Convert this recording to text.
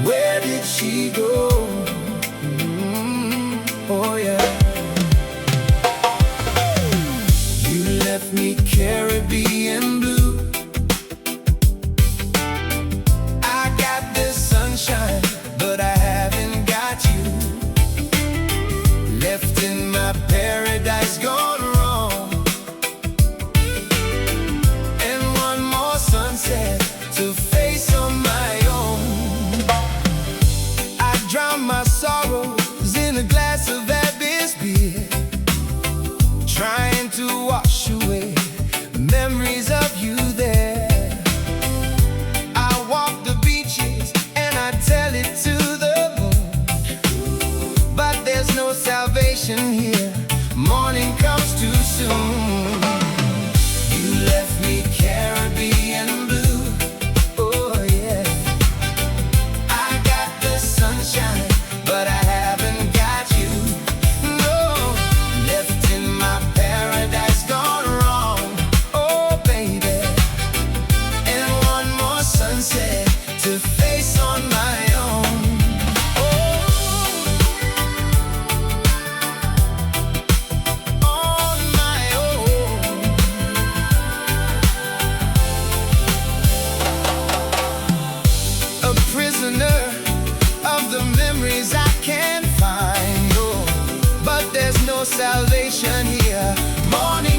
Where did she go? Oh yeah. You left me Caribbean blue. I got this sunshine, but I haven't got you. Left in my paradise gone wrong, and one more sunset to face on my own. I drown my sorrows in a glass of Abyss beer, trying to wash away memories of you there. I walk the beaches and I tell it to the moon, but there's no salvation here. Morning comes too soon. You left me Caribbean blue. Oh yeah. I got the sunshine, but I haven't got you. No, left in my paradise gone wrong. Oh baby, and one more sunset to face on my own. On my own. A prisoner of the memories I can't find. Oh, but there's no salvation here. Morning